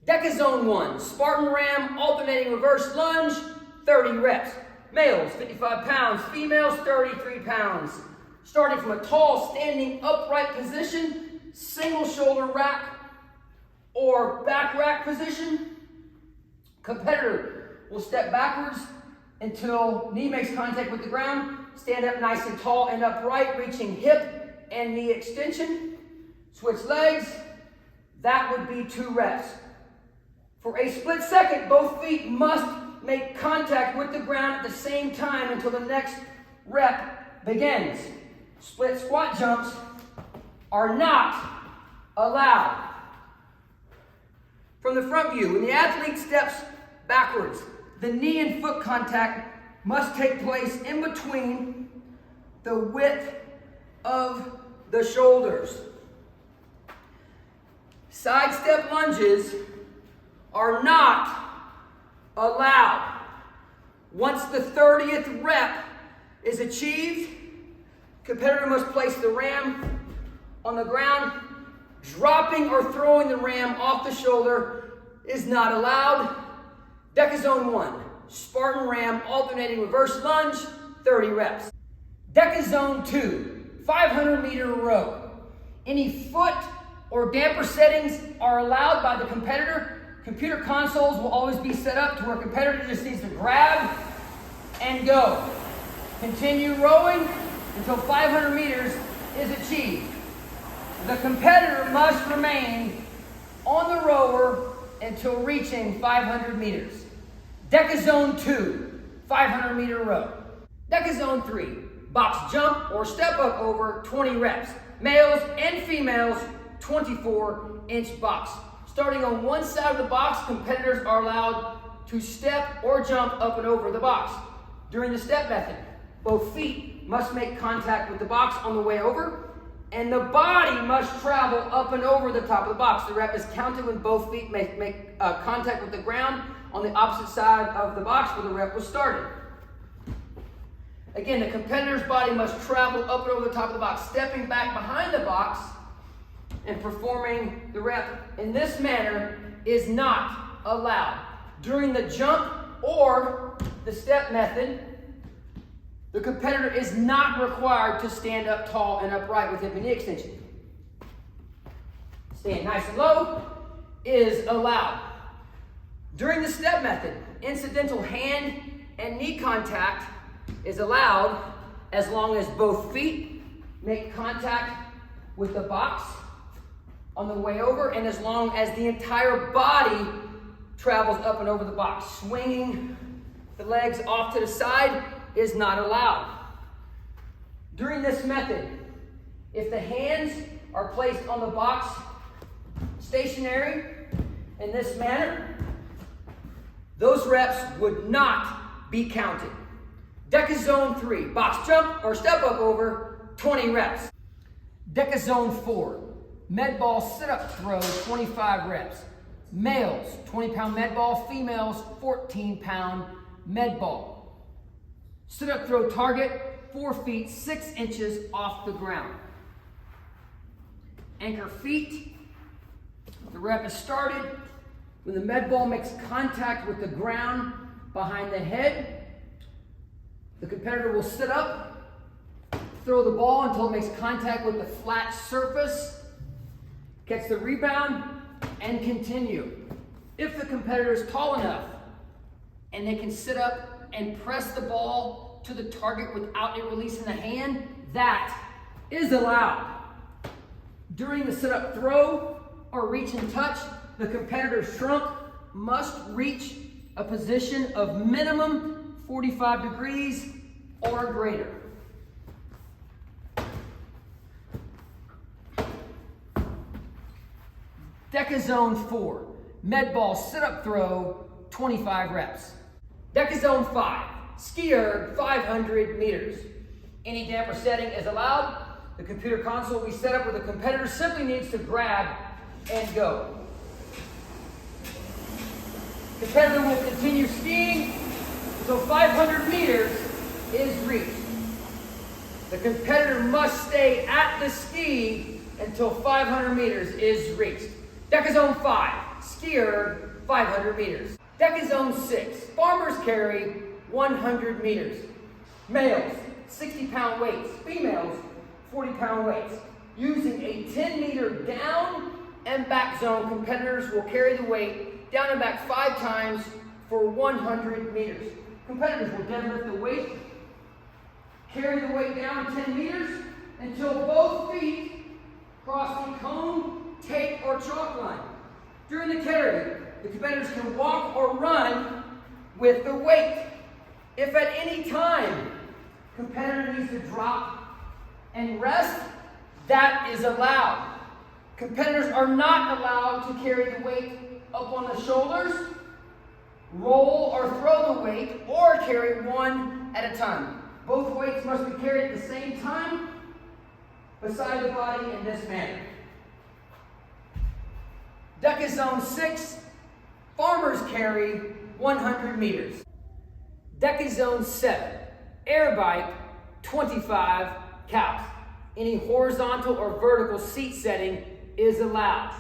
DEKA Zone 1, Spartan Ram, alternating reverse lunge, 30 reps. Males, 55 pounds. Females, 33 pounds. Starting from a tall, standing upright position, single shoulder rack, or back rack position. Competitor will step backwards until knee makes contact with the ground. Stand up nice and tall and upright, reaching hip and knee extension. Switch legs. That would be 2 reps. For a split second, both feet must make contact with the ground at the same time until the next rep begins. Split squat jumps are not allowed. From the front view, when the athlete steps backwards, the knee and foot contact must take place in between the width of the shoulders. Side step lunges are not allowed. Once the 30th rep is achieved, competitor must place the ram on the ground. Dropping or throwing the ram off the shoulder is not allowed. DEKA Zone 1, Spartan Ram, alternating reverse lunge, 30 reps. DEKA Zone 2, 500-meter row. Any foot or damper settings are allowed by the competitor. Computer consoles will always be set up to where competitor just needs to grab and go. Continue rowing until 500 meters is achieved. The competitor must remain on the rower until reaching 500 meters. DEKA Zone 2, 500-meter row. DEKA Zone 3, box jump or step up over, 20 reps. Males and females, 24-inch box. Starting on one side of the box, competitors are allowed to step or jump up and over the box. During the step method, both feet must make contact with the box on the way over, and the body must travel up and over the top of the box. The rep is counted when both feet make contact with the ground on the opposite side of the box where the rep was started. Again, the competitor's body must travel up and over the top of the box, stepping back behind the box and performing the rep in this manner is not allowed. During the jump or the step method, the competitor is not required to stand up tall and upright with hip and knee extension. Staying nice and low is allowed. During the step method, incidental hand and knee contact is allowed as long as both feet make contact with the box on the way over and as long as the entire body travels up and over the box. Swinging the legs off to the side is not allowed. During this method, if the hands are placed on the box stationary in this manner, those reps would not be counted. DEKA Zone 3, box jump or step up over, 20 reps. DEKA Zone 4, med ball sit-up throw, 25 reps. Males, 20-pound med ball. Females, 14-pound med ball. Sit-up throw target, 4 feet, 6 inches off the ground. Anchor feet. The rep is started when the med ball makes contact with the ground behind the head. The competitor will sit up, throw the ball until it makes contact with the flat surface, catch the rebound, and continue. If the competitor is tall enough and they can sit up and press the ball to the target without it releasing the hand, that is allowed. During the sit-up throw or reach and touch, the competitor's trunk must reach a position of minimum 45 degrees or greater. DEKA Zone 4, med ball sit-up throw, 25 reps. DEKA Zone 5, ski erg, 500 meters. Any damper setting is allowed. The computer console will be set up where the competitor simply needs to grab and go. The competitor will continue skiing until 500 meters is reached. The competitor must stay at the ski until 500 meters is reached. DEKA Zone 5, skier 500 meters. DEKA Zone 6, farmers carry 100 meters. Males, 60-pound weights. Females, 40-pound weights. Using a 10-meter down and back zone, competitors will carry the weight down and back 5 times for 100 meters. Competitors will deadlift the weight, carry the weight down 10 meters until both feet cross the cone, tape, or chalk line. During the carry, the competitors can walk or run with the weight. If at any time competitor needs to drop and rest, that is allowed. Competitors are not allowed to carry the weight up on the shoulders, roll or throw the weight, or carry one at a time. Both weights must be carried at the same time beside the body in this manner. DEKA Zone 6, farmers carry 100 meters. DEKA Zone 7, air bike, 25 cows. Any horizontal or vertical seat setting is allowed,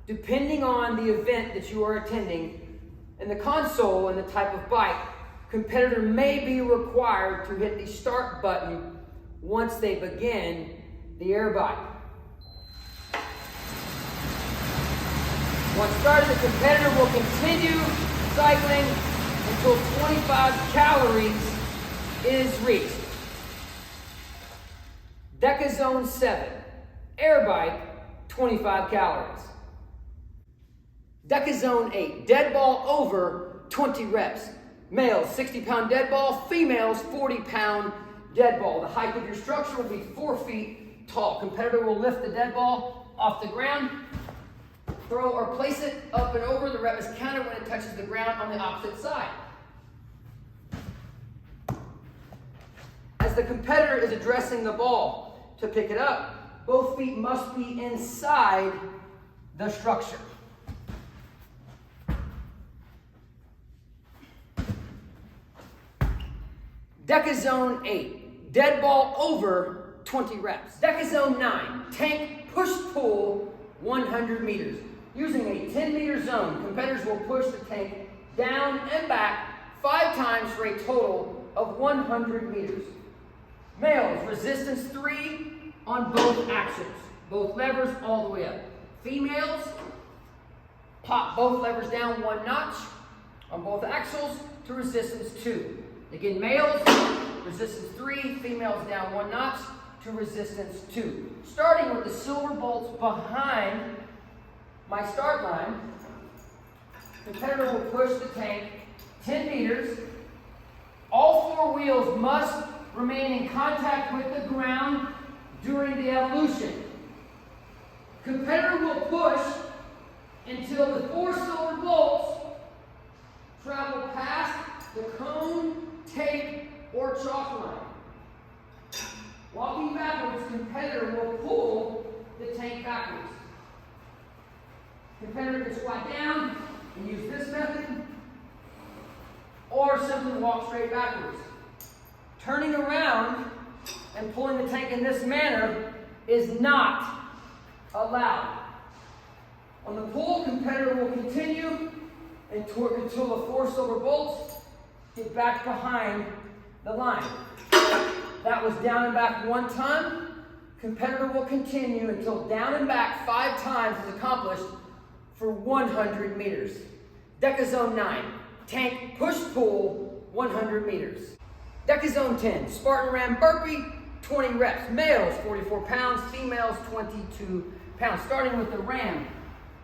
depending on the event that you are attending and the console and the type of bike. Competitor may be required to hit the start button once they begin the air bike. Once started, the competitor will continue cycling until 25 calories is reached. DEKA Zone 7, air bike, 25 calories. DEKA Zone 8, dead ball over 20 reps. Males, 60-pound dead ball. Females, 40-pound dead ball. The height of your structure will be 4 feet tall. Competitor will lift the dead ball off the ground, throw or place it up and over. The rep is counted when it touches the ground on the opposite side. As the competitor is addressing the ball to pick it up, both feet must be inside the structure. DEKA Zone 8, dead ball over 20 reps. DEKA Zone 9, tank push-pull 100 meters. Using a 10-meter zone, competitors will push the tank down and back 5 times for a total of 100 meters. Males, resistance 3 on both axles, both levers all the way up. Females, pop both levers down 1 notch on both axles to resistance 2. Again, males, resistance 3, females down 1 notch to resistance 2. Starting with the silver bolts behind my start line, competitor will push the tank 10 meters. All 4 wheels must remain in contact with the ground during the evolution. Competitor will push until the 4 silver bolts travel past the cone, tape, or chalk line. Walking backwards, competitor will pull the tank backwards. Competitor can squat down and use this method, or simply walk straight backwards. Turning around and pulling the tank in this manner is not allowed. On the pull, competitor will continue until the 4 silver bolts get back behind the line. That was down and back 1 time. Competitor will continue until down and back 5 times is accomplished for 100 meters. DEKA Zone 9, tank push-pull 100 meters. DEKA Zone 10, Spartan Ram burpee, 20 reps. Males, 44 pounds, females, 22 pounds. Starting with the ram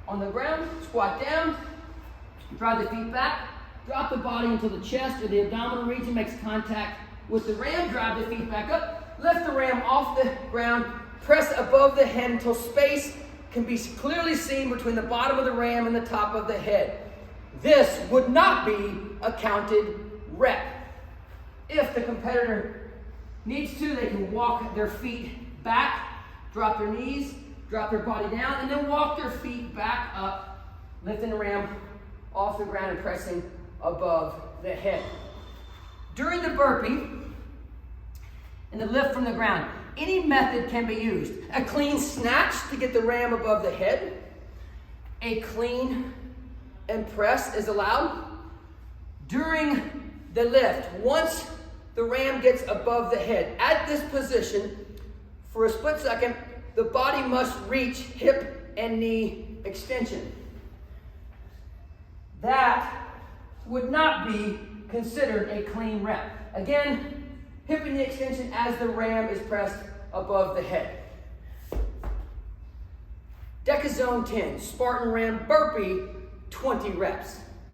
on the ground, squat down, drive the feet back, drop the body until the chest or the abdominal region makes contact with the ram, drive the feet back up, lift the ram off the ground, press above the head until space can be clearly seen between the bottom of the ram and the top of the head. This would not be a counted rep. If the competitor needs to, they can walk their feet back, drop their knees, drop their body down, and then walk their feet back up, lifting the ram off the ground and pressing above the head. During the burpee and the lift from the ground, any method can be used. A clean snatch to get the ram above the head, a clean and press is allowed. During the lift, once the ram gets above the head, at this position, for a split second, the body must reach hip and knee extension. That would not be considered a clean rep. Again, hip and knee extension as the ram is pressed above the head. DEKA Zone 10, Spartan Ram Burpee, 20 reps.